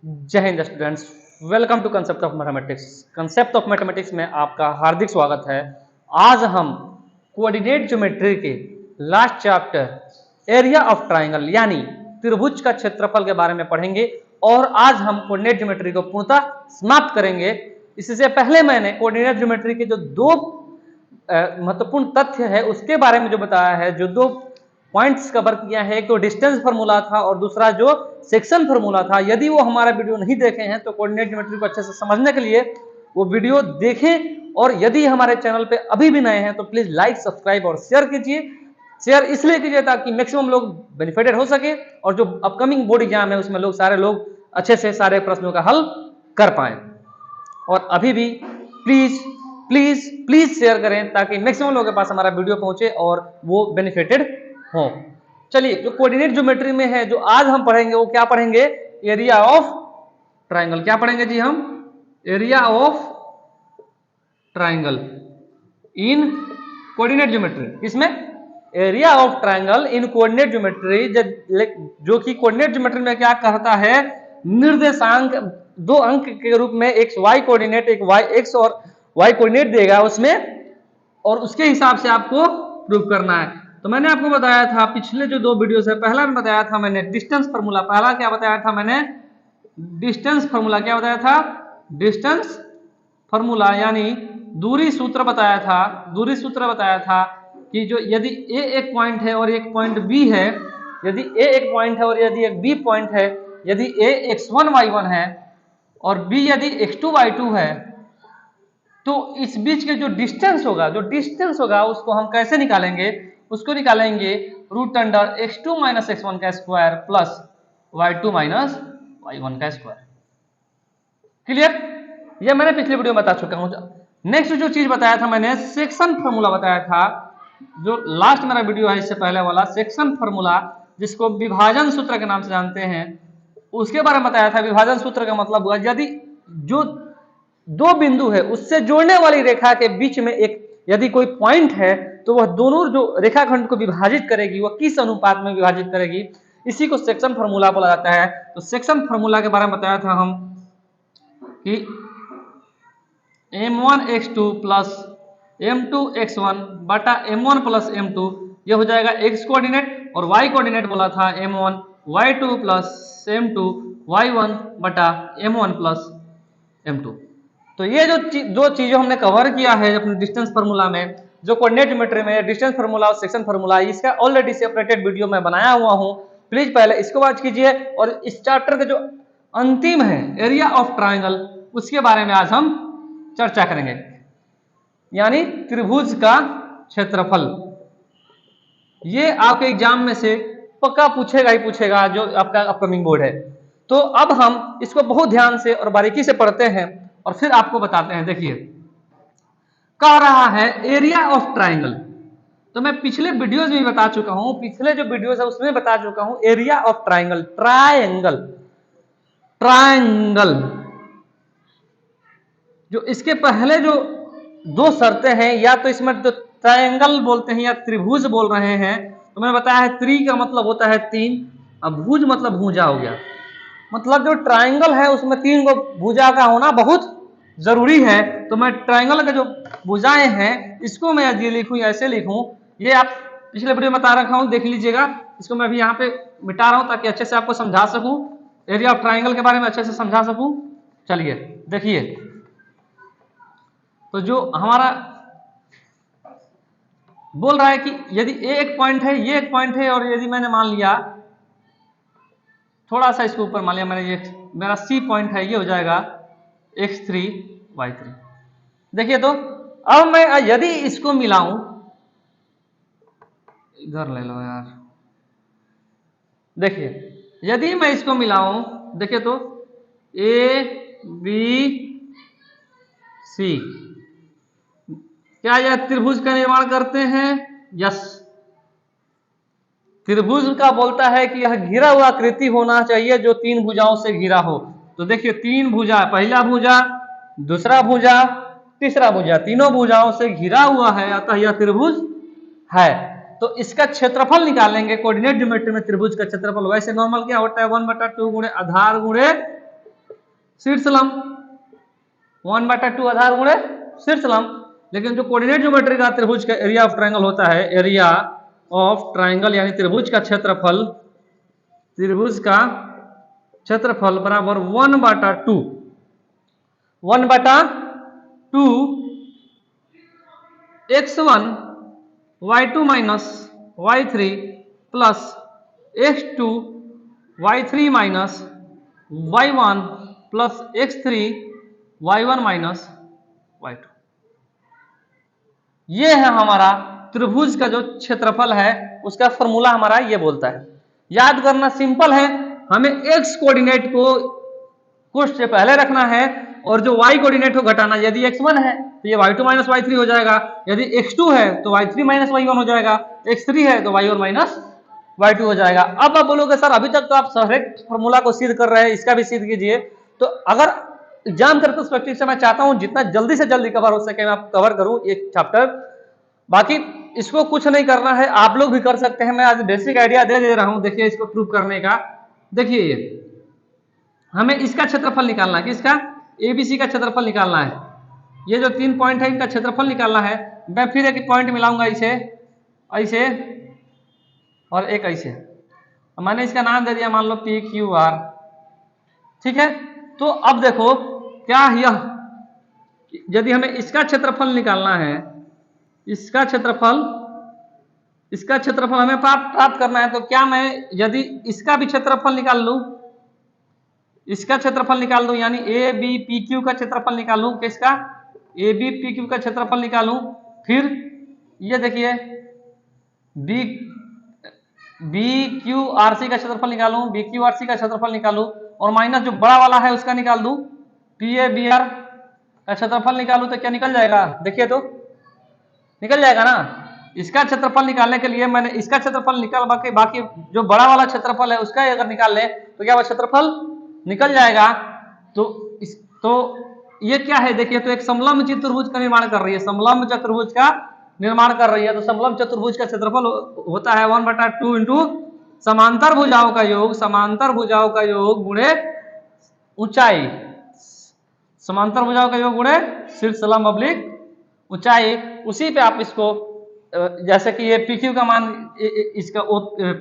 जय हिंद students, welcome to concept of mathematics. Concept of mathematics में आपका हार्दिक स्वागत है। आज हम कोऑर्डिनेट ज्योमेट्री के last chapter area of triangle यानी त्रिभुज का क्षेत्रफल के बारे में पढ़ेंगे और आज हम कोऑर्डिनेट ज्योमेट्री को पूर्णतः समाप्त करेंगे। इससे पहले मैंने कोऑर्डिनेट ज्योमेट्री के जो दो महत्वपूर्ण तथ्य है उसके बारे में जो बताया है, जो दो पॉइंट्स कवर किया है, एक तो डिस्टेंस फार्मूला था और दूसरा जो सेक्शन फार्मूला था। यदि वो हमारा वीडियो नहीं देखे हैं तो कोऑर्डिनेट ज्योमेट्री को अच्छे से समझने के लिए वो वीडियो देखें, और यदि हमारे चैनल पे अभी भी नए हैं तो प्लीज लाइक, सब्सक्राइब और शेयर कीजिए। शेयर इसलिए कीजिए ताकि मैक्सिमम लोग बेनिफिटेड हो सके और जो अपकमिंग बोर्ड एग्जाम है उसमें सारे लोग अच्छे से सारे प्रश्नों का हल कर पाए। और अभी भी प्लीज प्लीज प्लीज शेयर करें ताकि मैक्सिमम लोगों के पास हमारा वीडियो पहुंचे और वो बेनिफिटेड हो। चलिए, जो कोऑर्डिनेट ज्योमेट्री में है जो आज हम पढ़ेंगे वो क्या पढ़ेंगे? Area of triangle. क्या पढ़ेंगे जी हम? Area of triangle in coordinate geometry. किसमें? Area of triangle in coordinate geometry, जो कि कोऑर्डिनेट ज्योमेट्री में क्या कहता है, निर्देशांक दो अंक के रूप में एक्स वाई कोऑर्डिनेट, एक वाई एक्स और वाई कोऑर्डिनेट देगा उसमें, और उसके हिसाब से आपको प्रूव करना है। तो मैंने आपको बताया था पिछले जो दो वीडियो है, पहला में बताया था मैंने डिस्टेंस फार्मूला। पहला क्या बताया था मैंने? Distance formula. क्या बताया था? डिस्टेंस फार्मूला यानी दूरी सूत्र बताया था। दूरी सूत्र बताया था कि जो यदि ए एक पॉइंट है और एक पॉइंट बी है, यदि ए एक पॉइंट है और यदि एक बी पॉइंट है, यदि ए x1 y1 है और बी यदि x2 y2 है, तो इस बीच के जो डिस्टेंस होगा उसको हम कैसे निकालेंगे? उसको निकालेंगे root under x2 minus x1 का square plus y2 minus y1 का स्क्वायर। क्लियर? ये मैंने पिछले वीडियो में बता चुका हूं। नेक्स्ट जो चीज बताया था मैंने, सेक्शन फार्मूला बताया था। जो लास्ट मेरा वीडियो है इससे पहले वाला, सेक्शन फार्मूला जिसको विभाजन सूत्र के नाम से जानते हैं, उसके बारे में बताया था। विभाजन सूत्र का मतलब हुआ यदि जो दो बिंदु है उससे जोड़ने वाली रेखा के बीच में एक यदि कोई पॉइंट है तो वह दोनों जो रेखाखंड को विभाजित करेगी वह किस अनुपात में विभाजित करेगी, इसी को सेक्शन फार्मूला बोला जाता है। तो सेक्शन फार्मूला के बारे में बताया था हम कि m1x2 प्लस m2x1 बटा m1 प्लस m2, यह हो जाएगा x कोऑर्डिनेट, और y कोऑर्डिनेट बोला था m1 y2 plus m2 y1 बटा m1 प्लस m2। तो ये जो दो चीजों हमने कवर किया है अपने डिस्टेंस फार्मूला में, जो कोऑर्डिनेट ज्योमेट्री में डिस्टेंस फार्मूला और सेक्शन फार्मूला, इसका ऑलरेडी सेपरेटेड वीडियो में बनाया हुआ हूं। प्लीज पहले इसको वॉच कीजिए। और इस चैप्टर के जो अंतिम है एरिया ऑफ ट्राइंगल, उसके बारे में आज हम चर्चा करेंगे, यानी त्रिभुज का क्षेत्रफल। ये आपके एग्जाम में से पक्का पूछेगा ही पूछेगा जो आपका अपकमिंग बोर्ड है। तो अब हम इसको बहुत ध्यान से और बारीकी से पढ़ते हैं और फिर आपको बताते हैं। देखिए, कह रहा है एरिया ऑफ ट्राइंगल। तो मैं पिछले वीडियोस में बता चुका हूं, पिछले जो वीडियोस है उसमें बता चुका हूं area of triangle. Triangle triangle जो इसके पहले जो दो शर्तें हैं, या तो इसमें जो ट्राइंगल बोलते हैं या त्रिभुज बोल रहे हैं, तो मैंने बताया है त्रि का मतलब होता है तीन, अब भुज मतलब भुजा हो गया। मतलब जो ट्राइंगल है उसमें तीन को भुजा का होना बहुत जरूरी है। तो मैं ट्राइंगल के जो भुजाएं हैं इसको मैं यदि लिखूं या ऐसे लिखूं, ये आप पिछले वीडियो में बता रखा हूं, देख लीजिएगा। इसको मैं अभी यहाँ पे मिटा रहा हूं ताकि अच्छे से आपको समझा सकूं, एरिया ऑफ ट्राइंगल के बारे में अच्छे से समझा सकूं। चलिए देखिए, तो जो हमारा बोल रहा है कि यदि ए एक पॉइंट है, ये एक पॉइंट है, और यदि मैंने मान लिया थोड़ा सा इसके ऊपर मान लिया मैंने, ये मेरा सी पॉइंट है, ये हो जाएगा x3 y3। देखिए, तो अब मैं यदि इसको मिलाऊं, इधर ले लो यार, देखिए यदि मैं इसको मिलाऊं, देखिए तो ए बी सी, क्या यह त्रिभुज का निर्माण करते हैं? यस। त्रिभुज का बोलता है कि यह घिरा हुआ आकृति होना चाहिए जो तीन भुजाओं से घिरा हो। तो देखिए तीन भुजा, पहला भुजा, दूसरा भुजा, तीसरा भुजा, तीनों भुजाओं से घिरा हुआ है, अतः यह त्रिभुज है। तो इसका क्षेत्रफल निकालेंगे कोऑर्डिनेट ज्योमेट्री में। त्रिभुज का क्षेत्रफल वैसे नॉर्मल क्या होता है? 1/2 गुणे आधार गुणे शीर्ष लंब 1/2 आधार गुणे शीर्ष लंब। लेकिन जो कोऑर्डिनेट ज्योमेट्री का त्रिभुज का एरिया ऑफ ट्रायंगल होता है, एरिया ऑफ ट्रायंगल यानी त्रिभुज का क्षेत्रफल, त्रिभुज का क्षेत्रफल बराबर 1/2 x1 y2 minus y3 plus x2 y3 minus y1 plus x3 y1 minus y2। ये है हमारा त्रिभुज का जो क्षेत्रफल है, उसका फॉर्मूला हमारा ये बोलता है। याद करना सिंपल है, हमें x कोऑर्डिनेट को से पहले रखना है और जो y कोऑर्डिनेट को घटाना। यदि x1 है तो ये y2 माइनस y3 हो जाएगा, यदि x2 है तो y3 माइनस y1 हो जाएगा, x3 है तो y1 माइनस y2 हो जाएगा। अब आप बोलोगे सर अभी तक तो आप डायरेक्ट फॉर्मूला को सिद्ध कर रहे हैं, इसका भी सिद्ध कीजिए। तो अगर एग्जाम के पर्सपेक्टिव से मैं चाहता हूं जितना जल्दी से जल्दी कवर हो सके मैं आप कवर करूं एक चैप्टर। बाकी इसको कुछ नहीं करना है, आप लोग भी कर सकते हैं। मैं आज बेसिक आइडिया दे रहा हूं, देखिए इसको प्रूव करने का। देखिए ये हमें इसका क्षेत्रफल निकालना है, किसका? एबीसी का क्षेत्रफल निकालना है। ये जो 3 पॉइंट है इनका क्षेत्रफल निकालना है। मैं फिर एक पॉइंट मिलाऊंगा इसे ऐसे और एक ऐसे, मैंने इसका नाम दे दिया मान लो पी क्यू आर, ठीक है। तो अब देखो क्या यह, यदि हमें इसका क्षेत्रफल निकालना है, इसका क्षेत्रफल हमें प्राप्त करना है, तो क्या मैं यदि इसका भी क्षेत्रफल निकाल लूं, इसका क्षेत्रफल निकाल दूं यानी ए बी पी क्यू का क्षेत्रफल निकालूं, किसका? ए बी पी क्यू का क्षेत्रफल निकालूं। फिर ये देखिए बी क्यू आर सी का क्षेत्रफल निकालूं, बी क्यू आर सी का क्षेत्रफल निकालूं और माइनस जो बड़ा वाला है उसका निकाल दूं, पी ए बी आर का क्षेत्रफल निकालूं तो क्या निकल जाएगा? देखिए तो निकल जाएगा ना। इसका क्षेत्रफल निकालने के लिए मैंने इसका क्षेत्रफल निकाल बाकी जो बड़ा वाला क्षेत्रफल है उसका अगर निकाल ले तो क्या वह क्षेत्रफल निकल जाएगा। तो ये क्या है देखिए, तो एक समलंब चतुर्भुज का निर्माण कर रही है, समलंब चतुर्भुज का निर्माण कर रही है। तो समलंब चतुर्भुज का क्षेत्रफल होता है 1/2 इंटू समांतर भुजाओं का योग, समांतर भुजाओं का योग गुणे ऊंचाई, समांतर भुजाओं का योग गुणे शीर्ष लंब ऑब्लिक ऊंचाई। उसी पे आप इसको जैसे कि ये PQ का मान, इसका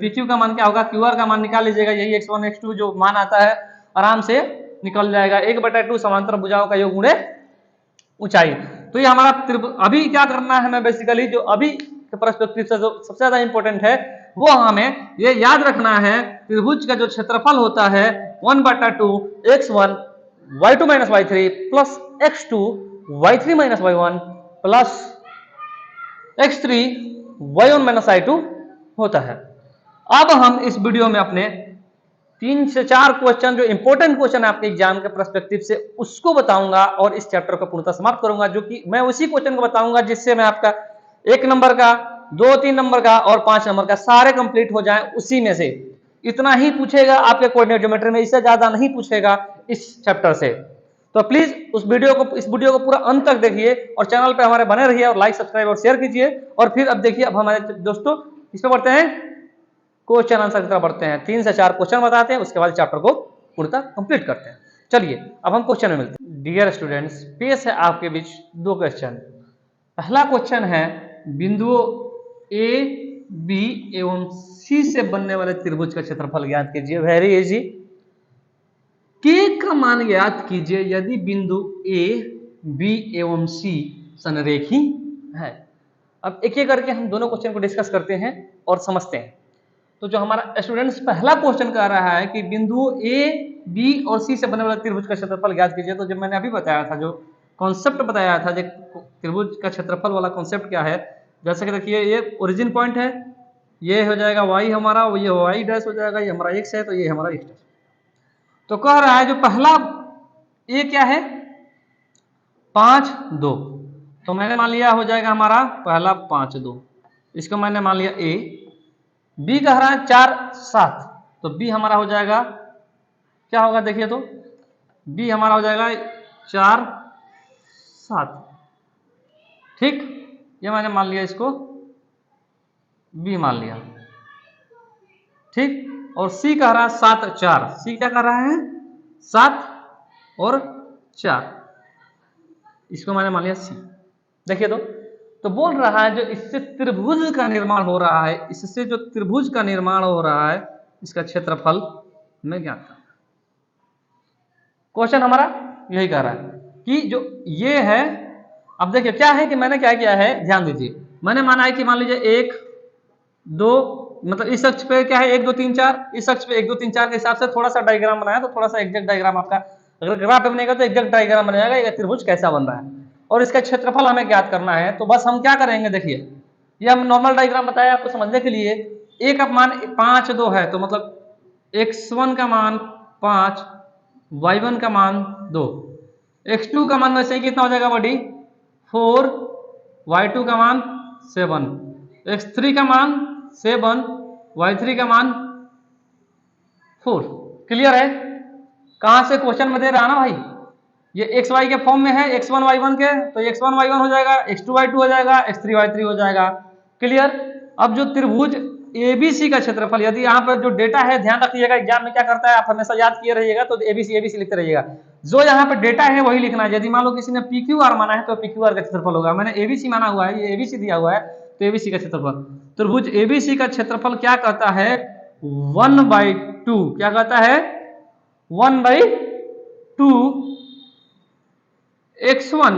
PQ का मान क्या होगा, QR का मान निकाल लीजिएगा। यही x1 x2 जो मान आता है आराम से निकल जाएगा। 1/2 समांतर भुजाओं का योग गुणे ऊंचाई। तो ये हमारा अभी क्या करना है, हमें बेसिकली जो अभी के पर्सपेक्टिव से जो सबसे ज्यादा इंपॉर्टेंट है वो हमें ये याद रखना है, त्रिभुज का जो क्षेत्रफल होता है 1/2 x1 y2 minus y3 plus x2 y3 minus y1 plus x3 y1 minus y2 होता है। अब हम इस वीडियो में अपने 3 से 4 क्वेश्चन जो इंपॉर्टेंट क्वेश्चन है आपके एग्जाम के पर्सपेक्टिव से उसको बताऊंगा और इस चैप्टर को पूर्णतः समाप्त करूंगा। जो कि मैं उसी क्वेश्चन को बताऊंगा जिससे मैं आपका 1 नंबर का, 2, 3 नंबर का और 5 नंबर का सारे कंप्लीट हो जाए। उसी में से इतना ही पूछेगा आपके कोऑर्डिनेट ज्योमेट्री में, इससे ज्यादा नहीं पूछेगा इस चैप्टर से। तो प्लीज इस वीडियो को पूरा अंत तक देखिए और चैनल पे हमारे बने रहिए और लाइक सब्सक्राइब और शेयर कीजिए। और फिर अब देखिए, अब हमारे दोस्तों इस पे बढ़ते हैं, क्वेश्चन आंसर की तरफ बढ़ते हैं। 3 से 4 क्वेश्चन बताते हैं, उसके बाद चैप्टर को पूर्णतः कंप्लीट करते हैं। चलिए अब हम क्वेश्चन में मिलते हैं। डियर स्टूडेंट्स, पेश है आपके बीच 2 क्वेश्चन। पहला क्वेश्चन है, बिंदुओं ए बी एवं सी से बनने वाले त्रिभुज का क्षेत्रफल ज्ञात कीजिए। Very easy. के का मान ज्ञात कीजिए यदि बिंदु ए बी एवं सी संरेखी है। अब एक एक करके हम दोनों क्वेश्चन को डिस्कस करते हैं और समझते हैं। तो जो हमारा स्टूडेंट्स पहला क्वेश्चन कर रहा है कि बिंदु ए बी और सी से बनने वाले त्रिभुज का क्षेत्रफल ज्ञात कीजिए, तो जब मैंने अभी बताया था, जो कॉन्सेप्ट बताया था, जो त्रिभुज का क्षेत्रफल वाला कॉन्सेप्ट क्या है, जैसे कि देखिए ये ओरिजिन पॉइंट है, ये हो जाएगा y हमारा, ये y डैश हो जाएगा, ये हमारा x है, तो ये हमारा x डैश। तो कह रहा है जो पहला ए क्या है 5 2, तो मैंने मान लिया हो जाएगा हमारा पहला 5 2, इसको मैंने मान लिया ए। बी कह रहा है 4 7, तो बी हमारा हो जाएगा क्या होगा देखिए, तो बी हमारा हो जाएगा 4 7, ठीक। ये मैंने मान लिया, इसको बी मान लिया, ठीक। और सी कह रहा है 7 4, सी क्या कर रहा है 7 और 4, इसको मैंने मान लिया सी। देखिए तो बोल रहा है जो इससे त्रिभुज का निर्माण हो रहा है, इससे जो त्रिभुज का निर्माण हो रहा है, इसका क्षेत्रफल हमें ज्ञात करना। क्वेश्चन हमारा यही कह रहा है कि जो ये है, अब देखिए क्या है कि मैंने क्या किया है, ध्यान दीजिए, मैंने माना है कि मान लीजिए 1 2, मतलब इस अक्ष पे क्या है 1 2 3 4, इस अक्ष पे 1 2 3 4 के हिसाब से थोड़ा सा डायग्राम बनाया, तो थोड़ा सा एग्जैक्ट डायग्राम आपका अगर ग्राफ बनेगा तो एग्जैक्ट डायग्राम बनेगा ये त्रिभुज कैसा बन रहा है, और इसका क्षेत्रफल हमें ज्ञात करना है। तो बस हम क्या करेंगे, देखिए ये हम नॉर्मल डायग्राम बताया आपको समझने के लिए। ए का मान 5 2 है, तो मतलब x1 का मान 5, y1 का मान 2, x2 का मान वैसे ही कितना हो जाएगा बड़ी 4, y2 का मान 7, x3 का मान 7, y3 का मान 4। क्लियर है? कहां से क्वेश्चन में दे रहा ना भाई, ये एक्स वाई के फॉर्म में है, x1 y1 के, तो x1 y1 हो जाएगा, x2 y2 हो जाएगा, x3 y3 हो जाएगा। क्लियर? अब जो त्रिभुज एबीसी का क्षेत्रफल, यदि यहाँ पर जो डेटा है, ध्यान रखिएगा एग्जाम में क्या करता है, आप हमेशा याद किए रहिएगा, तो एबीसी एबीसी लिखते रहिएगा, जो यहाँ पर डेटा है वही लिखना है। यदि मान लो किसी ने PQR माना है तो PQR का क्षेत्रफल होगा, मैंने एबीसी माना हुआ है, ये एबीसी दिया हुआ है, तो एबीसी का क्षेत्रफल, त्रिभुज एबीसी का क्षेत्रफल क्या कहता है 1/2, क्या कहता है 1/2 x1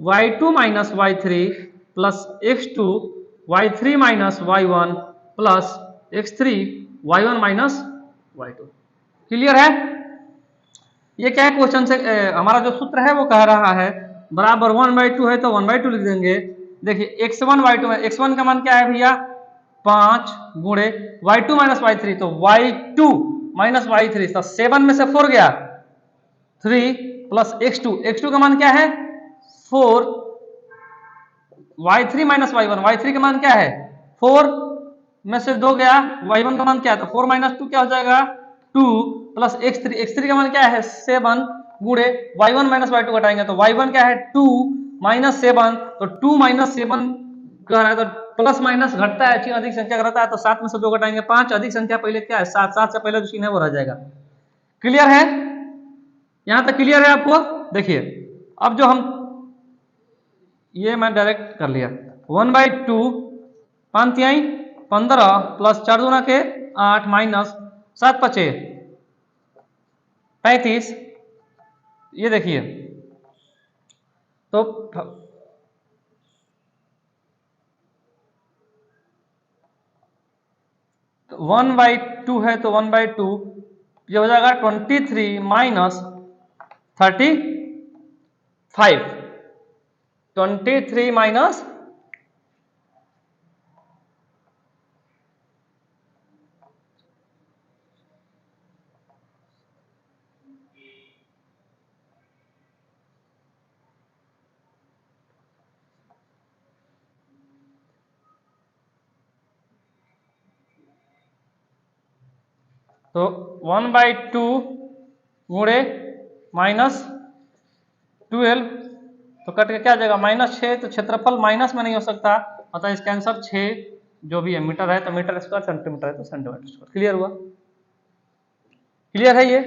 y2 minus y3 plus x2 y3 minus y1 plus x3 y1 minus y2। Clear है? ये क्या है क्वेश्चन से हमारा जो सूत्र है वो कह रहा है बराबर 1/2 है तो 1/2 लिख देंगे। देखिए x1 y2 में x1 का मान क्या है भैया 5 गुणे y2 माइनस y3, तो y2 माइनस y3, तो 7 में से 4 गया 3 प्लस x2 का मान क्या है 4, y3 माइनस y1 का मान क्या है 4 में से 2 गया, y1 का मान क्या है, तो 4 माइनस 2 क्या हो जाएगा 2 प्लस x3 का मान क्या है 7 गुणे y1 माइनस y2 घटाएंगे तो y1 क्या है 2 माइनस 7, तो 2 माइनस 7 कह रहा है, तो प्लस माइनस घटता है, चिन्ह अधिक संख्या घटता है, तो 7 में से 2 घटाएंगे 5, अधिक संख्या पहले क्या है 7, 7 से पहले जो चिन्ह है वो रह जाएगा। क्लियर है? यहां तक क्लियर है आपको? देखिए अब जो हम ये मैं डायरेक्ट कर लिया 1/2 5 तिहाई 15 प्लस 4 दूना के 8 माइनस 7 पचे 35, ये देखिए तो 1/2 है, तो 1/2 ये हो जाएगा 23 माइनस 35, 23 माइनस 1/2 गुणे माइनस 12, तो कट के क्या आ जाएगा -6, तो क्षेत्रफल माइनस में नहीं हो सकता, अतः इसका आंसर 6 जो भी है मीटर है, तो मीटर स्क्वायर, सेंटीमीटर है तो सेंटीमीटर स्क्वायर। क्लियर हुआ? क्लियर है? ये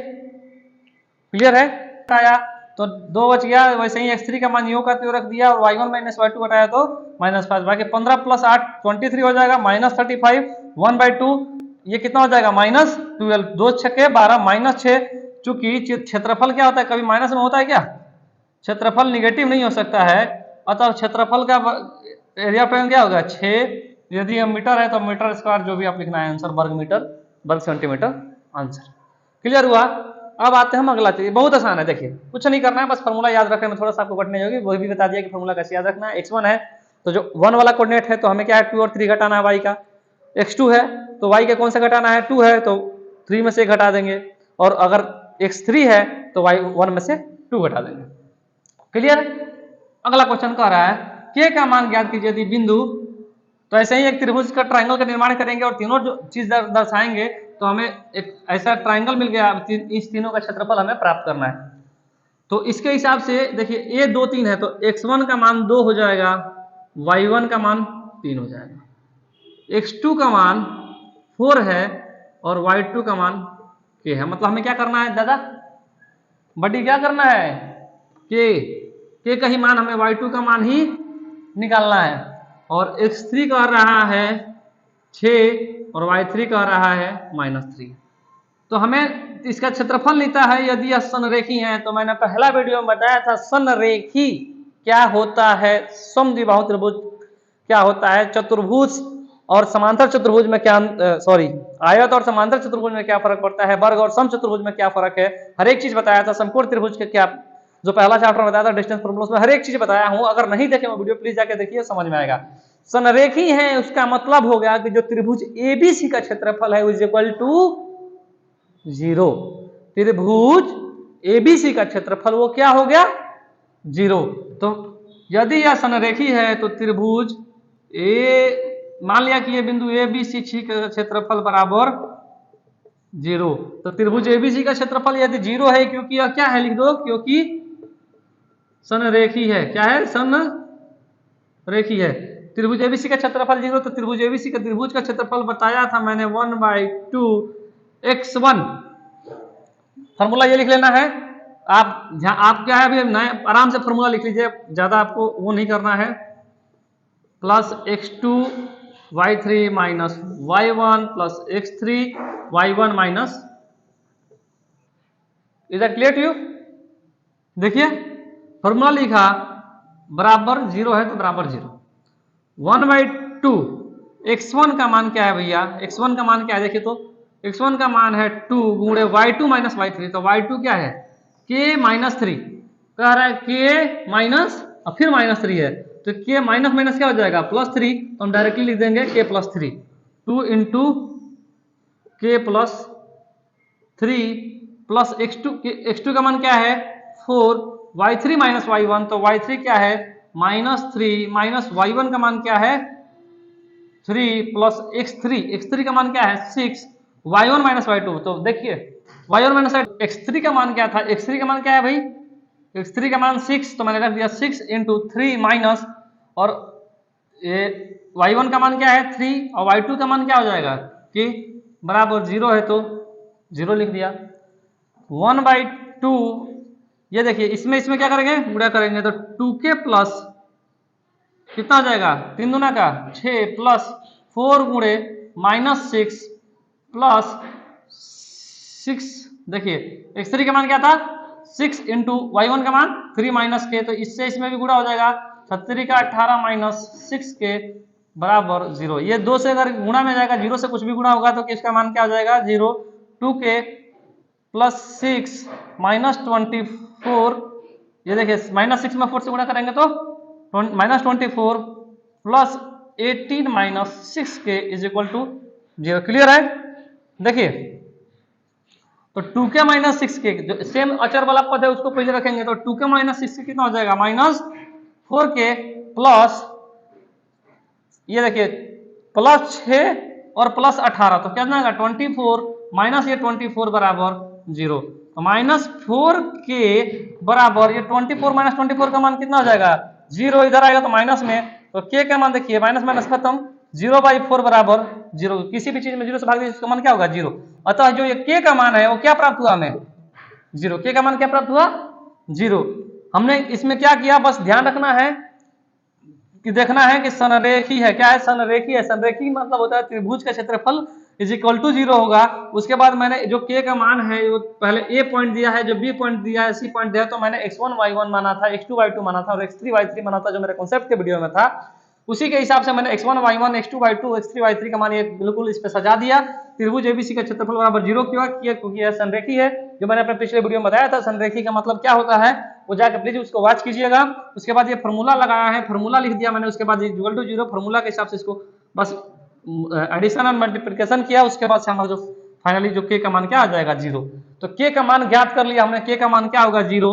क्लियर है? आया तो 2 बच गया, वैसे ही x3 का मान यूं का त्यों रख दिया और y1 माइनस y2 घटाया तो -5, बाकी 15 प्लस 8 23 हो जाएगा -35, 1/2 ये कितना हो जाएगा -12, 2 छक्के 12 -6, चूंकि क्षेत्रफल क्या होता है कभी माइनस में होता है क्या, क्षेत्रफल निगेटिव नहीं हो सकता है, अतः क्षेत्रफल का एरिया फ्रेम क्या होगा 6, यदि हम मीटर है तो मीटर स्क्वायर जो भी आप लिखना है आंसर, वर्ग मीटर वर्ग सेंटीमीटर आंसर। क्लियर हुआ? अब आते हैं हम अगला चीज, बहुत आसान है, देखिए कुछ नहीं करना है, बस फॉर्मूला याद रखने में थोड़ा सा आपको कठिनाई होगी, वो भी बता दिया कि फॉर्मूला कैसे याद रखना है। x1 है तो जो 1 वाला कोऑर्डिनेट है तो हमें क्या है 2 और 3 घटाना है y का, x2 है तो y के कौन से घटाना है 2 है तो 3 में से घटा देंगे, और अगर x3 है तो y 1 में से 2 घटा देंगे। क्लियर? अगला क्वेश्चन कह रहा है k का मान ज्ञात कीजिए यदि बिंदु, तो ऐसे ही एक त्रिभुज का ट्रायंगल का निर्माण करेंगे और तीनों जो चीज दर्शाएंगे तो हमें एक ऐसा ट्रायंगल मिल गया, इस तीनों का क्षेत्रफल हमें प्राप्त करना है। तो इसके हिसाब से देखिए a 2 3 है तो x1 का मान 2 हो जाएगा, y1 का मान 3 हो जाएगा, x2 का मान 4 है और y2 का मान k है। मतलब हमें क्या करना है दादा, बट ये क्या करना है के का ही मान हमें y2 का मान ही निकालना है, और x3 कह रहा है 6 और y3 कह रहा है -3। तो हमें इसका क्षेत्रफल लेता है यदि यह समरेखी है। तो मैंने पहला वीडियो में बताया था समरेखी क्या होता है, समद्विबाहु त्रिभुज क्या होता है, चतुर्भुज और समांतर चतुर्भुज में क्या आयत और समांतर चतुर्भुज में क्या फर्क पड़ता है, वर्ग और सम चतुर्भुज में क्या फर्क है, हर एक चीज बताया था। समकोण त्रिभुज के क्या जो पहला चैप्टर बताया था डिस्टेंस फॉर्मूला, उसमें हर एक चीज बताया हूं। अगर नहीं देखे वो वीडियो प्लीज जाके देखिए, समझ में आएगा। समरेखी है उसका मतलब हो गया कि जो त्रिभुज एबीसी का क्षेत्रफल है इज इक्वल टू 0। त्रिभुज एबीसी का क्षेत्रफल वो क्या हो गया 0। तो यदि यह संरेखी है तो त्रिभुज ए, मान लिया कि ये बिंदु ए बी सी का क्षेत्रफल बराबर 0। तो त्रिभुज एबीसी का क्षेत्रफल यदि 0 है, क्योंकि यह क्या है लिख दो, क्योंकि संरेखी है। क्या है? संरेखी है। त्रिभुज एबीसी का क्षेत्रफल 0, तो त्रिभुज एबीसी का त्रिभुज का क्षेत्रफल बताया था मैंने 1/2 x1। फॉर्मूला ये लिख लेना है। आप क्या है अभी नए आराम से फॉर्मूला लिख लीजिए, ज्यादा आपको वो नहीं करना है। Plus x2 y3 minus y1 plus x3 y1 minus, is that clear to you? देखिए फॉर्मूला लिखा बराबर 0 है तो बराबर 0। 1/2 x1 का मान क्या है भैया, x1 का मान क्या है देखिए तो x1 का मान है 2 गुणे y2 माइनस y3। तो y2 क्या है k माइनस 3, कह रहा है k माइनस और फिर -3 है, तो k माइनस माइनस क्या हो जाएगा +3। तो हम डायरेक्टली लिख देंगे k plus 3, 2 into k plus 3 plus x2 का मान क्या है 4, y3 माइनस y1, तो y3 क्या है -3 माइनस y1 का मान क्या है 3 प्लस x3 का मान क्या है 6, y1 माइनस y2। तो देखिए y1 माइनस x3 का मान क्या था, x3 का मान क्या है भाई, x3 का मान 6, तो मैंने रख दिया 6 इंटू 3 माइनस, और ये y1 का मान क्या है 3 और y2 का मान क्या हो जाएगा कि बराबर 0 है, तो 0 लिख दिया। 1/2 ये देखिए इसमें क्या करेंगे गुणा करेंगे, तो 2k प्लस कितना हो जाएगा 3 दूना का 6 प्लस 4 गुणे -6 प्लस 6। देखिए x3 का मान क्या था 6 इंटू y1 का मान 3 माइनस के, तो इससे इसमें भी गुणा हो जाएगा 36 का 18 माइनस 6 के बराबर 0। ये 2 से अगर गुणा में जाएगा 0 से कुछ भी गुणा होगा तो इसका मान क्या हो जाएगा 0। 2k प्लस 6 माइनस 24, ये देखिए -6 में 4 से गुणा करेंगे तो -24 प्लस 18 माइनस 6 के इज इक्वल टू 0। क्लियर है? देखिए तो 2k माइनस 6 के जो सेम अचर वाला पद है उसको पहले रखेंगे, तो 2k माइनस 6 कितना हो जाएगा -4k प्लस ये देखिए प्लस 6 और प्लस 18, तो क्या जाएगा 24 माइनस ये 24 बराबर 0। तो -4 के बराबर ये 24 माइनस 24 का मान कितना हो जाएगा 0, इधर आएगा तो माइनस में, तो k का मान देखिए माइनस माइनस खत्म, 0/4 बराबर 0। किसी भी चीज में 0 से भाग दीजिए इसका मान क्या होगा 0। अतः जो ये k का मान है वो क्या प्राप्त हुआ हमें 0। k का मान क्या प्राप्त हुआ 0। हमने इसमें क्या किया, बस ध्यान रखना है कि देखना है कि संरेखी है। क्या है संरेखी है, संरेखी मतलब होता है त्रिभुज का क्षेत्रफल इज इक्वल टू 0 होगा। उसके बाद मैंने जो k का मान है वो पहले a पॉइंट दिया है, जो b पॉइंट दिया है, c पॉइंट दिया है, तो मैंने x1 y1 माना था, x2 y2 माना था और x3 y3 माना था, जो मेरे कॉन्सेप्ट के वीडियो में था। उसी के हिसाब से मैंने x1 y1 x2 y2 x3 y3 का मान ये बिल्कुल इस पे सजा दिया। त्रिभुज एबीसी का क्षेत्रफल बराबर 0 क्यों किया, क्योंकि यह संरेखी है। जो मैंने अपने पिछले वीडियो में बताया था संरेखी का मतलब क्या होता है, वो जाकर प्लीज उसको वॉच कीजिएगा। उसके बाद ये फॉर्मूला लगाया है, फॉर्मूला लिख दिया मैंने, उसके बाद इक्वल टू 0 फॉर्मूला के हिसाब से इसको बस एडिशन और मल्टीप्लिकेशन किया। उसके बाद से हमारा जो फाइनली जो k का मान क्या आ जाएगा 0। तो k का मान ज्ञात कर लिया हमने, k का मान क्या होगा 0,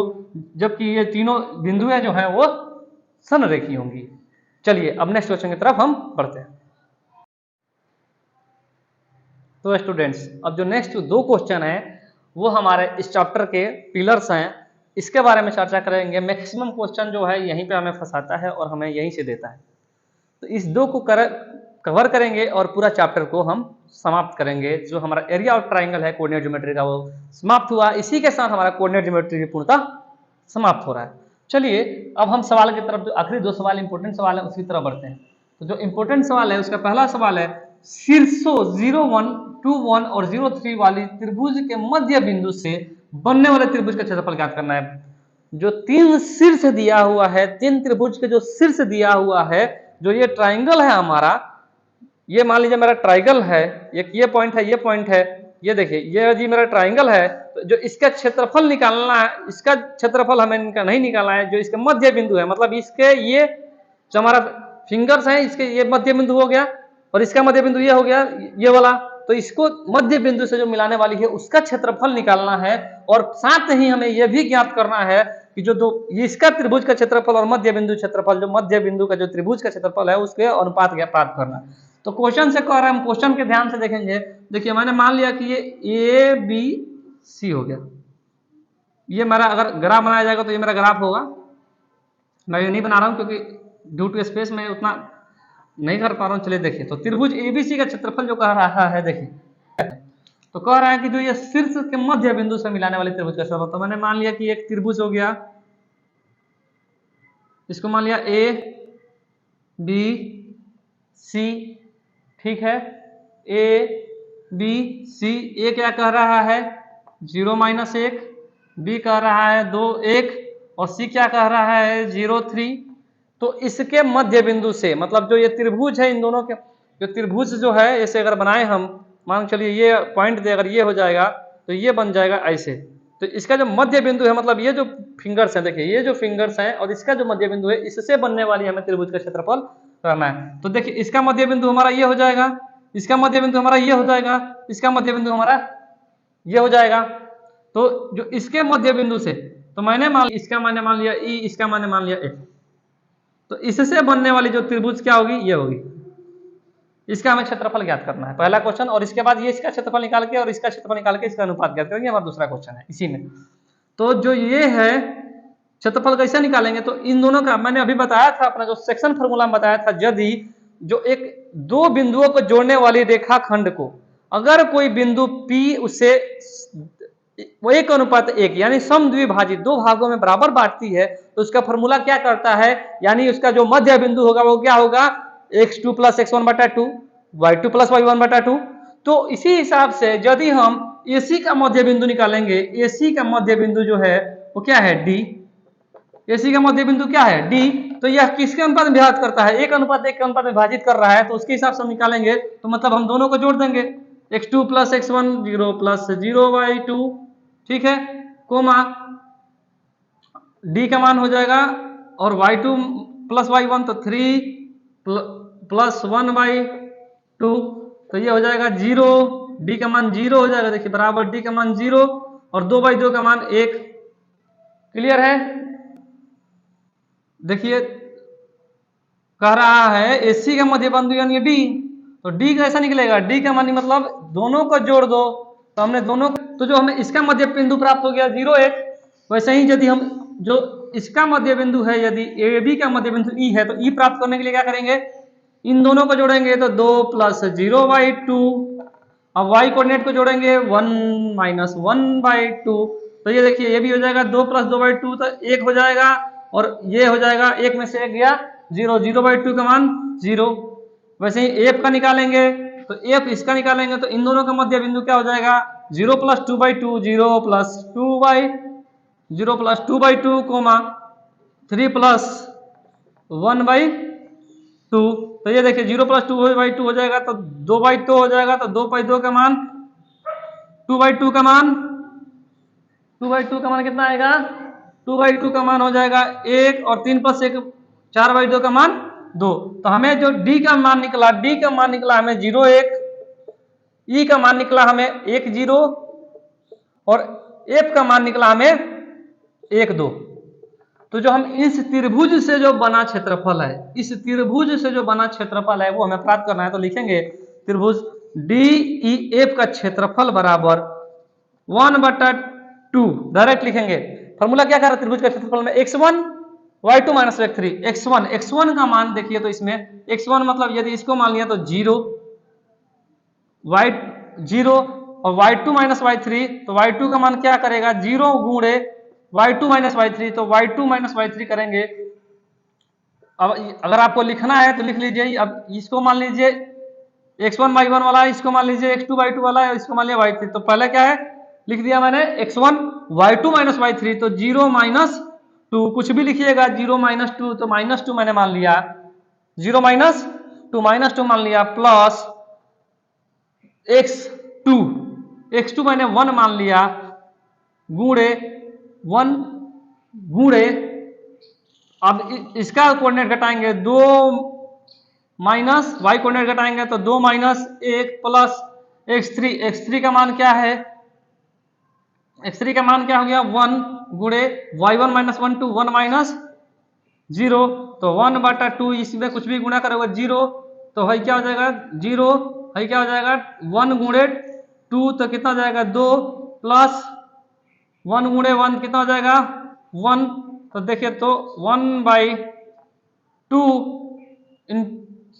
जबकि ये तीनों बिंदुएं जो हैं वो समरेखी होंगी। चलिए अब नेक्स्ट क्वेश्चन की तरफ हम बढ़ते हैं। तो स्टूडेंट्स अब जो नेक्स्ट 2 क्वेश्चन है वो हमारे इस चैप्टर के पिलर्स हैं, इसके बारे में चर्चा करेंगे। मैक्सिमम क्वेश्चन जो है यहीं पे हमें फंसाता है और हमें यहीं से देता है। तो इस 2 को कवर करेंगे और पूरा चैप्टर को हम समाप्त करेंगे। जो हमारा एरिया ऑफ ट्राइंगल है कोऑर्डिनेट ज्योमेट्री का वो समाप्त हुआ। इसी के साथ हमारा कोऑर्डिनेट ज्योमेट्री भी पूर्णतः समाप्त हो रहा है। चलिए अब हम सवाल की तरफ, जो आखिरी दो सवाल इंपॉर्टेंट सवाल है उसकी तरफ बढ़ते हैं। तो जो इंपॉर्टेंट सवाल है उसका पहला सवाल है, शीर्षों 01, 21 और 03 वाली त्रिभुज के मध्य बिंदु से बनने वाले त्रिभुज का क्षेत्रफल ज्ञात करना है। जो तीन शीर्ष दिया हुआ है, तीन त्रिभुज के जो शीर्ष दिया हुआ है, जो ये ट्राइंगल है हमारा, ये मान लीजिए मेरा ट्राइंगल है, एक ये पॉइंट है, ये पॉइंट है, ये देखिए ये जी मेरा ट्राइंगल है। तो जो इसका क्षेत्रफल निकालना है, इसका क्षेत्रफल हमें नहीं निकालना है, जो इसका मध्य बिंदु है, मतलब इसके ये जो हमारा फिंगर्स है, इसके ये मध्य बिंदु हो गया और इसका मध्य बिंदु ये हो गया, ये वाला। तो इसको मध्य बिंदु से जो मिलाने वाली है उसका क्षेत्रफल निकालना है। और साथ ही हमें यह भी ज्ञात करना है कि जो दो इसका त्रिभुज का क्षेत्रफल और मध्य बिंदु क्षेत्रफल, जो मध्य बिंदु का जो त्रिभुज का क्षेत्रफल है उसके अनुपात क्या प्राप्त करना है। तो क्वेश्चन से कह रहा है, हम क्वेश्चन के ध्यान से देखेंगे। देखिए मैंने मान लिया कि ये ए बी सी हो गया, ये मेरा अगर ग्राफ बनाया जाएगा तो ये मेरा ग्राफ होगा। मैं ये नहीं बना रहा हूं क्योंकि ड्यू टू स्पेस में उतना नहीं कर पा रहा हूं। चलिए देखिए, तो त्रिभुज एबीसी का क्षेत्रफल जो कह रहा है, देखिए तो कह रहा है कि जो ये शीर्ष के मध्य बिंदु से मिलाने वाले त्रिभुज का क्षेत्रफल। तो मैंने मान लिया कि एक त्रिभुज हो गया, इसको मान लिया ए बी सी, ठीक है, ए बी सी। ए क्या कह रहा है 0 - 1, बी कह रहा है 2 1 और सी क्या कह रहा है 0 3। तो इसके मध्य बिंदु से, मतलब जो ये त्रिभुज है, इन दोनों के जो त्रिभुज जो है, ऐसे अगर बनाए हम, मान चलिए ये पॉइंट दे, अगर ये हो जाएगा तो ये बन जाएगा ऐसे। तो इसका जो मध्य बिंदु है, मतलब ये जो फिंगर्स है, देखिए ये जो फिंगर्स है और इसका जो मध्य बिंदु है, इससे बनने वाली हमें त्रिभुज का क्षेत्रफल करना है। तो देखिए इसका मध्य बिंदु हमारा ये हो जाएगा, इसका मध्य बिंदु हमारा ये हो जाएगा, इसका मध्य बिंदु हमारा ये हो जाएगा। तो जो इसके मध्य बिंदु से, तो मैंने मान लिया इसका मैंने मान लिया ई, इसका मैंने मान लिया ए। तो इससे बनने वाली जो त्रिभुज क्या होगी, ये होगी। इसका हमें क्षेत्रफल ज्ञात करना है, पहला क्वेश्चन। और इसके बाद ये इसका क्षेत्रफल निकाल के और इसका क्षेत्रफल निकाल के इसका अनुपात ज्ञात करेंगे, हमारा दूसरा क्वेश्चन है इसी में। तो जो ये है क्षेत्रफल कैसे निकालेंगे, तो इन दोनों का मैंने अभी बताया था, अपना जो सेक्शन फॉर्मूला में बताया था। यदि जो एक दो बिंदुओं को जोड़ने वाली रेखाखंड को अगर कोई बिंदु P उसे 1:1 यानी समद्विभाजित दो भागों में बराबर बांटती है, तो उसका फॉर्मूला क्या करता है, यानी उसका जो मध्य बिंदु होगा वो क्या होगा x2 + x1/2 y2 + y1/2। तो इसी हिसाब से यदि हम AC का मध्य बिंदु निकालेंगे, AC का मध्य बिंदु जो है वो क्या है D, AC का मध्य बिंदु क्या है D। तो यह किसके अनुपात में विभाजित करता है, 1:1 के अनुपात में विभाजित कर रहा है। तो उसके हिसाब से हम निकालेंगे, तो मतलब हम दोनों को जोड़ देंगे, x2 + x1 0 + 0/2, ठीक है, कोमा D का मान हो जाएगा और y2 + y1 तो 3 + 1/2, तो ये हो जाएगा 0। D का मान 0 हो जाएगा, देखिए बराबर D का मान 0 और 2/2 का मान 1। क्लियर है। देखिए कह रहा है AC का मध्य बिंदु यानी D, तो D कैसा निकलेगा, D का मान मतलब दोनों को जोड़ दो। तो हमने दोनों, तो जो हमें इसका मध्य बिंदु प्राप्त हो गया 0 1। वैसे ही यदि हम जो इसका मध्य बिंदु है, यदि AB का मध्य बिंदु E है, तो E प्राप्त करने के लिए क्या करेंगे, इन दोनों को जोड़ेंगे, तो 2 + 0/2। अब y कोऑर्डिनेट को जोड़ेंगे 1 - 1/2। तो ये देखिए ये भी हो जाएगा 2 + 2/2, तो 1 हो जाएगा और ये हो जाएगा, 1 में से 1 गया 0, 0/2 का मान 0। वैसे ही f का निकालेंगे, तो f इसका निकालेंगे, तो इन दोनों का मध्य बिंदु क्या हो जाएगा 0 + 2/2, 0 + 2/2, 3 + 1/2। तो ये देखिए 0 + 2/2 हो जाएगा, तो 2/2 हो जाएगा, तो 2/2 का मान 2/2 का मान 2/2 का मान कितना आएगा, 2/2 का मान हो जाएगा 1 और 3 + 1 4/2 का मान 2। तो हमें जो D का मान निकला, D का मान निकला हमें 0 1, E का मान निकला हमें 1 0 और F का मान निकला हमें 1 2। तो जो हम इस त्रिभुज से जो बना क्षेत्रफल है, इस त्रिभुज से जो बना क्षेत्रफल है वो हमें प्राप्त करना है। तो लिखेंगे त्रिभुज DEF का क्षेत्रफल बराबर 1/2, डायरेक्ट लिखेंगे। फॉर्मूला क्या कह रहा है त्रिभुज का क्षेत्रफल में, x1 y2 minus y3 x1 का मान देखिए तो इसमें x1 मतलब यदि इसको मान लिया तो 0 y0 और y2 माइनस y3 तो y2 का मान क्या करेगा 0 गुणे y2 माइनस y3 तो y2 माइनस y3 करेंगे। अब अगर आपको लिखना है तो लिख लीजिए। अब इसको मान लीजिए x1 y1 वाला, इसको मान लीजिए x2 y2 वाला है, इसको मान लिया y3। तो पहले क्या है लिख दिया मैंने x1 y2 माइनस y3 तो 0 माइनस 2 कुछ भी लिखिएगा 0 माइनस 2 तो माइनस 2 मैंने मान लिया 0 माइनस 2 मान लिया प्लस x2 मैंने 1 मान लिया गुणे 1 गुणे अब इसका कोऑर्डिनेट घटाएंगे 2 माइनस y कोऑर्डिनेट घटाएंगे तो 2 माइनस 1 प्लस x3 का मान क्या है x3 का मान क्या हो गया 1 गुणे y1 माइनस 1 टू 1 माइनस 0 तो 1/2 इसमें कुछ भी गुणा करोगे 0 तो है क्या हो जाएगा 0 है क्या हो जाएगा 1 गुणे 2 तो कितना हो जाएगा 2 प्लस 1 गुणे 1 कितना हो जाएगा 1 तो देखिए तो 1/2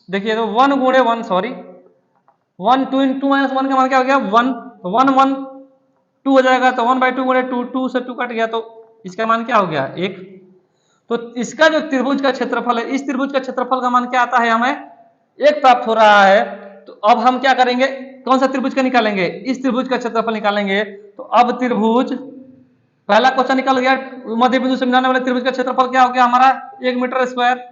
देखिए तो 1 गुणे 1 सॉरी 1 2 इंटू माइनस 1 का मान क्या हो गया 1 तो 1 1 2 हो जाएगा तो 1/2 गुणे 2 2 से 2 कट गया तो इसका मान क्या हो गया 1। तो इसका जो त्रिभुज का क्षेत्रफल है इस त्रिभुज का क्षेत्रफल का मान क्या आता है हमें 1 प्राप्त हो रहा है। तो अब हम क्या करेंगे कौन सा त्रिभुज का निकालेंगे इस त्रिभुज का क्षेत्रफल निकालेंगे। तो अब त्रिभुज पहला क्वेश्चन निकल गया मध्य बिंदु से मिलाने वाले त्रिभुज का क्षेत्रफल क्या हो गया हमारा 1 मीटर स्क्वायर।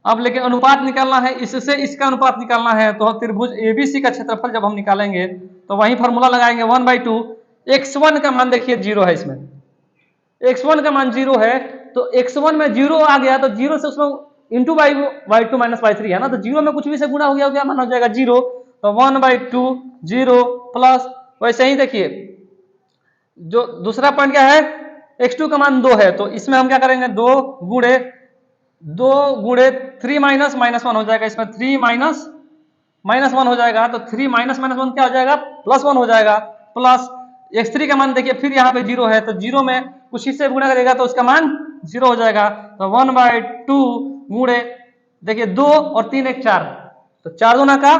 अब लेकिन अनुपात निकालना है इससे इसका अनुपात निकालना है तो त्रिभुज एबीसी का क्षेत्रफल जब हम निकालेंगे तो वही फॉर्मूला लगाएंगे 1/2 x1 का मान देखिए 0 है इसमें x1 का मान 0 है तो x1 में 0 आ गया तो 0 से उसमें इंटू y2 माइनस y3 है ना तो 0 में कुछ भी से गुणा हो गया मान हो जाएगा 0 तो 1/2 0 प्लस वैसे ही देखिए जो दूसरा पॉइंट क्या है x2 का मान 2 है तो इसमें हम क्या करेंगे 2 गुणे 3 माइनस माइनस 1 हो जाएगा इसमें 3 माइनस माइनस 1 हो जाएगा तो 3 माइनस माइनस 1 क्या हो जाएगा प्लस 1 हो जाएगा प्लस x3 का मान देखिए फिर यहाँ पे 0 है तो 0 में कुछ इससे गुणा करेगा तो उसका मान 0 हो जाएगा तो 1/2 गुणे देखिए 2 और 3 1 4 तो 4 दूना का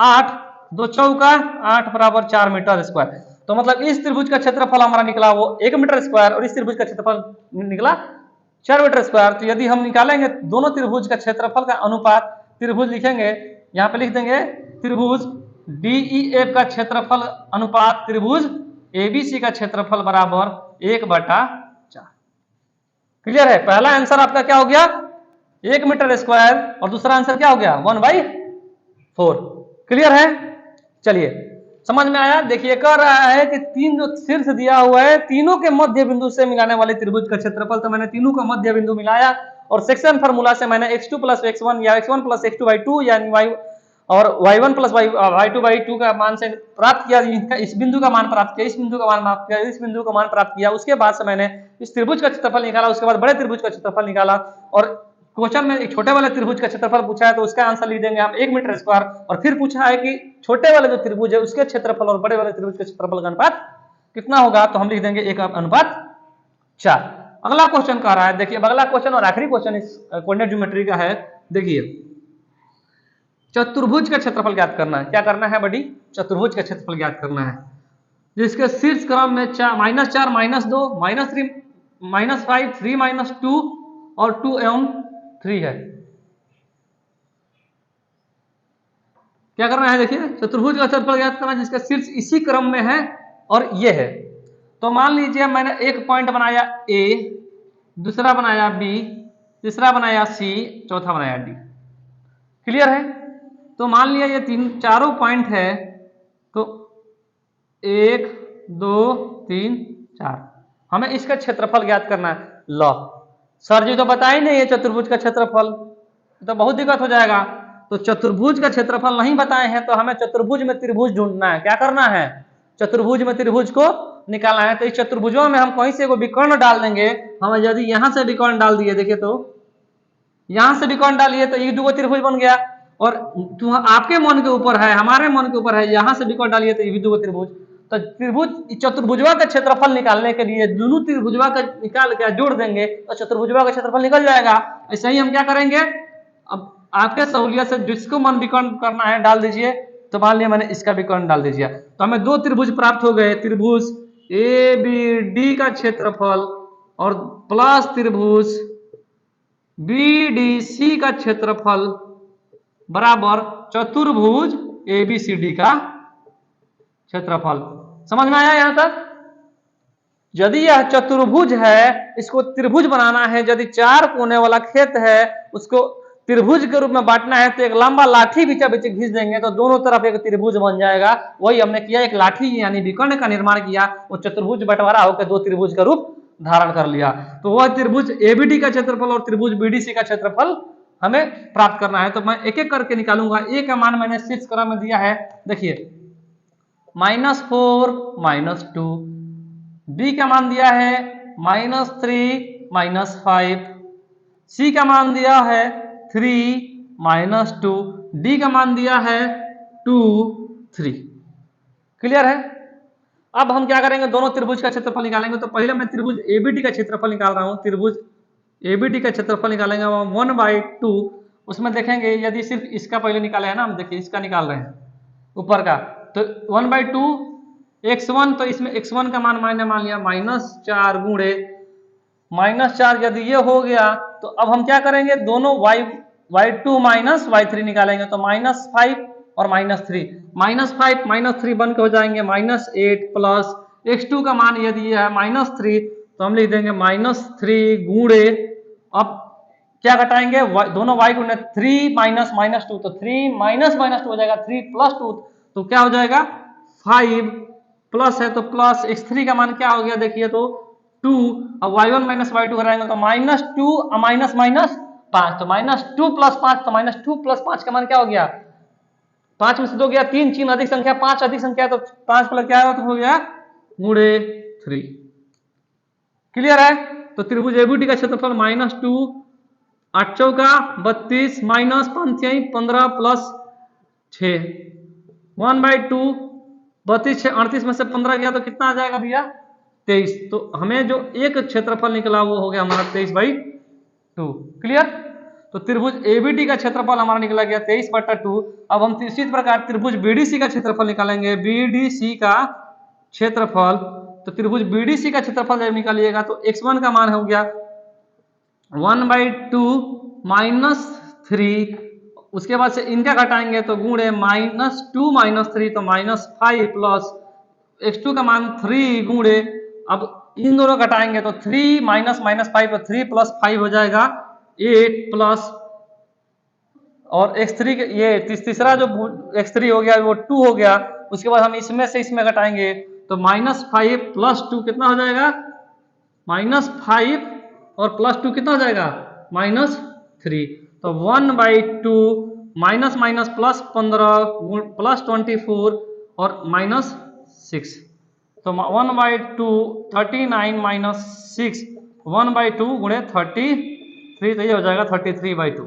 8 2 चौका 8 बराबर 4 मीटर स्क्वायर। तो मतलब इस त्रिभुज का क्षेत्रफल हमारा निकला वो 1 मीटर स्क्वायर और इस त्रिभुज का क्षेत्रफल निकला 4 मीटर स्क्वायर। तो यदि हम निकालेंगे दोनों त्रिभुज का क्षेत्रफल का अनुपात त्रिभुज लिखेंगे यहाँ पे लिख देंगे त्रिभुज DEF का क्षेत्रफल अनुपात त्रिभुज ABC का क्षेत्रफल बराबर 1/4। क्लियर है पहला आंसर आपका क्या हो गया 1 मीटर स्क्वायर और दूसरा आंसर क्या हो गया 1/4। क्लियर है चलिए समझ में आया। देखिए कह रहा है कि तीन जो शीर्ष दिया हुआ है तीनों के मध्य बिंदु से मिलाने वाले त्रिभुज का क्षेत्रफल तो मैंने तीनों का मध्य बिंदु मिलाया और सेक्शन फार्मूला से मैंने x2 प्लस x1 या x1 प्लस x2/2 यानी y और y1 प्लस y2/2 का मान से प्राप्त किया इस बिंदु का मान प्राप्त किया इस बिंदु का मान प्राप्त किया इस बिंदु का मान प्राप्त किया उसके बाद से मैंने इस त्रिभुज का क्षेत्रफल निकाला उसके बाद बड़े त्रिभुज का क्षेत्रफल निकाला और क्वेश्चन में एक छोटे वाले त्रिभुज का क्षेत्रफल पूछा है तो उसका आंसर लिख देंगे हम 1 मीटर स्क्वायर और फिर पूछा है कि छोटे वाले जो त्रिभुज है उसके क्षेत्रफल और बड़े वाले त्रिभुज के क्षेत्रफल का अनुपात कितना होगा तो हम लिख देंगे 1/4। अगला क्वेश्चन कह रहा है देखिए अगला क्वेश्चन और आखिरी क्वेश्चन इस कोऑर्डिनेट ज्योमेट्री का है। देखिए चतुर्भुज का क्षेत्रफल ज्ञात करना है। क्या करना है बड़ी चतुर्भुज का क्षेत्रफल ज्ञात करना है जिसके शीर्ष क्रम में -4 -2 -3 -5 3 -2 और 2 एवं 3 है। क्या करना है देखिए चतुर्भुज का क्षेत्रफल ज्ञात करना है जिसका शीर्ष इसी क्रम में है और ये है। तो मान लीजिए मैंने एक पॉइंट बनाया A दूसरा बनाया B तीसरा बनाया C चौथा बनाया D। क्लियर है तो मान लिया ये चारों पॉइंट है तो 1 2 3 4 हमें इसका क्षेत्रफल ज्ञात करना है। लो सर जी तो बताए नहीं है चतुर्भुज का क्षेत्रफल तो बहुत दिक्कत हो जाएगा। तो चतुर्भुज का क्षेत्रफल नहीं बताए हैं तो हमें चतुर्भुज में त्रिभुज ढूंढना है। क्या करना है चतुर्भुज में त्रिभुज को निकालना है। तो इस चतुर्भुजों में हम कहीं से वो विकर्ण डाल देंगे। हम यदि यहां से विकर्ण डाल दिए देखिए तो यहां से विकर्ण डालिए तो ये दो त्रिभुज बन गया और आपके मन के ऊपर है हमारे मन के ऊपर है यहां से विकर्ण डालिए तो ये भी दो त्रिभुज। तो त्रिभुज चतुर्भुजवा का क्षेत्रफल निकालने के लिए दोनों त्रिभुजवा का निकाल के जोड़ देंगे तो चतुर्भुजवा का क्षेत्रफल निकल जाएगा। ऐसे ही हम क्या करेंगे, अब आपके सहूलियत से जिसको मन विकर्ण करना है डाल दीजिए। तो मान लिया मैंने इसका विकर्ण डाल दीजिए, तो हमें दो त्रिभुज प्राप्त हो गए, त्रिभुज ए बी डी का क्षेत्रफल और प्लस त्रिभुज बी डी सी का क्षेत्रफल बराबर चतुर्भुज ए बी सी डी का क्षेत्रफल। समझ में आया यहां तक? यदि यह चतुर्भुज है, इसको त्रिभुज बनाना है, यदि चार कोने वाला खेत है उसको त्रिभुज के रूप में बांटना है, तो एक लंबा लाठी बीचा बीच घिस देंगे तो दोनों तरफ एक त्रिभुज बन जाएगा। वही हमने किया, एक लाठी यानी विकर्ण का निर्माण किया, वो चतुर्भुज बंटवारा होकर दो त्रिभुज का रूप धारण कर लिया। तो वह त्रिभुज एबीडी का क्षेत्रफल और त्रिभुज बीडीसी का क्षेत्रफल हमें प्राप्त करना है। तो मैं एक एक करके निकालूंगा। ए का मान मैंने शीर्ष क्रम में दिया है, देखिए -4 -2, बी का मान दिया है -3 -5, सी का मान दिया है 3 -2, डी का मान दिया है 2 3। क्लियर है? अब हम क्या करेंगे, दोनों त्रिभुज का क्षेत्रफल निकालेंगे। तो पहले मैं त्रिभुज एबीडी का क्षेत्रफल निकाल रहा हूं। त्रिभुज एबीडी का क्षेत्रफल निकालेंगे 1/2, उसमें देखेंगे यदि सिर्फ इसका पहले निकाले है ना, हम देखिए इसका निकाल रहे हैं ऊपर का, तो 1/2 x1, तो इसमें x1 का मान मैंने मान लिया -4 गुणे -4। यदि ये हो गया तो अब हम क्या करेंगे, दोनों y2 - y3 निकालेंगे। तो -5 और -3, -5 -3 बन के हो जाएंगे -8 प्लस x2 का मान यदि यह है -3 तो हम लिख देंगे -3 गुणे, अब क्या घटाएंगे, दोनों y गुणे 3 -2, तो 3 -2 हो जाएगा, 3 + 2 तो क्या हो जाएगा 5, प्लस है तो प्लस x3 का मान क्या हो गया देखिए तो 2, अब y1 - y2 कराएंगे तो -2 माइनस -5, तो -2 + 5, तो -2 + 5 का मान क्या हो गया, 5 में से 2 गया 3, 3 अधिक संख्या 5 अधिक संख्या, तो 5 प्लस क्या तो हो गया गुणे 3। क्लियर है? तो त्रिभुज एबीडी का क्षेत्रफल -2 8 चौका 32 -5 15 प्लस 6 1/2, 32 6 38 में से 15 गया तो कितना आ जाएगा भैया 23। तो हमें जो एक क्षेत्रफल निकला वो हो गया हमारा 23/2। क्लियर? तो त्रिभुज एबीडी का क्षेत्रफल हमारा निकला गया 23/2। अब हम इसी प्रकार त्रिभुज बीडीसी का क्षेत्रफल निकालेंगे। बीडीसी का क्षेत्रफल, तो त्रिभुज बीडीसी का क्षेत्रफल जब निकालिएगा तो x1 का मान हो गया 1/2 -3, उसके बाद से इनका घटाएंगे तो गुणे -2 -3 तो -5 प्लस x2 का मान 3 गुणे, अब इन दोनों घटाएंगे तो 3 -5 तो 3 + 5 हो जाएगा 8 प्लस, और x3 ये तीसरा जो x3 हो गया वो 2 हो गया। उसके बाद हम इसमें से इसमें घटाएंगे तो -5 + 2 कितना हो जाएगा, -5 और +2 कितना हो जाएगा -3, तो 1/2 माइनस माइनस प्लस 15 प्लस 24 और -6, तो 1/2 39 माइनस 6 1/2 गुणे 33, तो ये हो जाएगा 33/2।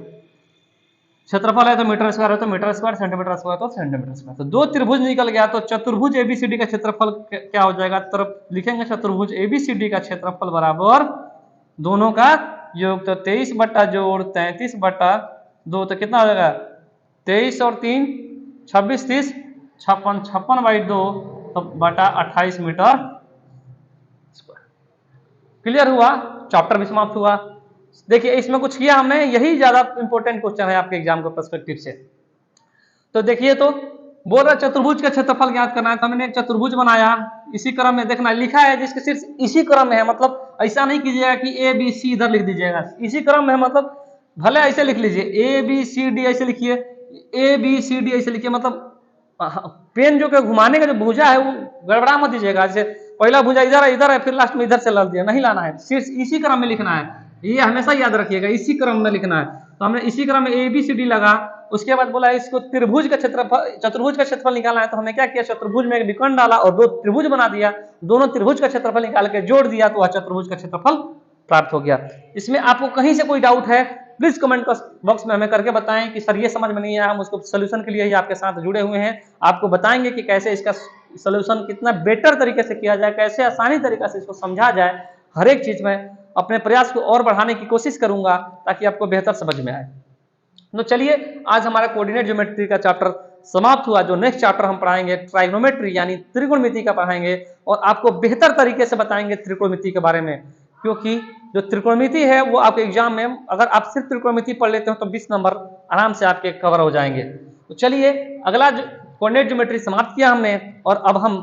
क्षेत्रफल है तो मीटर स्क्वायर है तो मीटर स्क्वायर, सेंटीमीटर स्क्वायर तो सेंटीमीटर स्क्वायर। तो दो त्रिभुज निकल गया, तो चतुर्भुज एबीसीडी का क्षेत्रफल क्या हो जाएगा, तरफ लिखेंगे चतुर्भुज एबीसीडी का क्षेत्रफल बराबर दोनों का योग, तो 23 बटा जोड़ 33 बटा 2, तो कितना हो जाएगा 23 और 3 26 30 56 56/2 तो बटा 28 मीटर स्क्वायर। क्लियर हुआ? चैप्टर भी समाप्त हुआ। देखिए इसमें कुछ किया हमने, यही ज्यादा इंपॉर्टेंट क्वेश्चन है आपके एग्जाम के पर्सपेक्टिव से। तो देखिए, तो बोल रहा चतुर्भुज का क्षेत्रफल ज्ञात करना है, तो हमने एक चतुर्भुज बनाया, इसी क्रम में देखना लिखा है जिसके सिर्फ इसी क्रम में है, मतलब ऐसा नहीं कीजिएगा कि ए बी सी इधर लिख दीजिएगा, इसी क्रम में है, मतलब भले ऐसे लिख लीजिए ए बी सी डी ऐसे लिखिए, ए बी सी डी ऐसे लिखिए, मतलब पेन जो घुमाने का जो भुजा है वो गड़बड़ा मत दीजिएगा, जैसे पहला भुजा इधर है फिर लास्ट में इधर से लग दिया, नहीं लाना है, सिर्फ इसी क्रम में लिखना है, ये हमेशा याद रखिएगा, इसी क्रम में लिखना है। तो हमने इसी क्रम में ए बी सी डी लगा, उसके बाद बोला इसको त्रिभुज का क्षेत्रफल, चतुर्भुज का क्षेत्रफल निकालना है, तो हमने क्या किया, चतुर्भुज में एक विकर्ण डाला और दो त्रिभुज बना दिया, दोनों त्रिभुज का क्षेत्रफल निकाल के जोड़ दिया, तो वह चतुर्भुज का क्षेत्रफल प्राप्त हो गया। इसमें आपको कहीं से कोई डाउट है प्लीज कमेंट बॉक्स में हमें करके बताएं कि सर ये समझ में नहीं आया, हम उसको सोल्यूशन के लिए ही आपके साथ जुड़े हुए हैं, आपको बताएंगे कि कैसे इसका सोल्यूशन कितना बेटर तरीके से किया जाए, कैसे आसानी तरीके से इसको समझा जाए, हर एक चीज में अपने प्रयास को और बढ़ाने की कोशिश करूंगा ताकि आपको बेहतर समझ में आए। तो चलिए आज हमारा कोऑर्डिनेट ज्योमेट्री का चैप्टर समाप्त हुआ। जो नेक्स्ट चैप्टर हम पढ़ाएंगे ट्राइगोनोमेट्री यानी त्रिकोणमिति का पढ़ाएंगे और आपको बेहतर तरीके से बताएंगे त्रिकोणमिति के बारे में, क्योंकि जो त्रिकोणमिति है वो आपके एग्जाम में अगर आप सिर्फ त्रिकोणमिति पढ़ लेते हो तो 20 नंबर आराम से आपके कवर हो जाएंगे। तो चलिए अगला कोऑर्डिनेट ज्योमेट्री समाप्त किया हमने और अब हम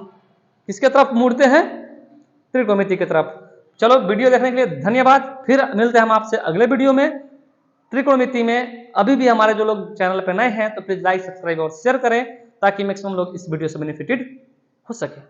किसके तरफ मुड़ते हैं, त्रिकोणमिति की तरफ। चलो वीडियो देखने के लिए धन्यवाद, फिर मिलते हैं हम आपसे अगले वीडियो में त्रिकोणमिति में। अभी भी हमारे जो लोग चैनल पर नए हैं तो प्लीज लाइक सब्सक्राइब और शेयर करें ताकि मैक्सिमम लोग इस वीडियो से बेनिफिटेड हो सके।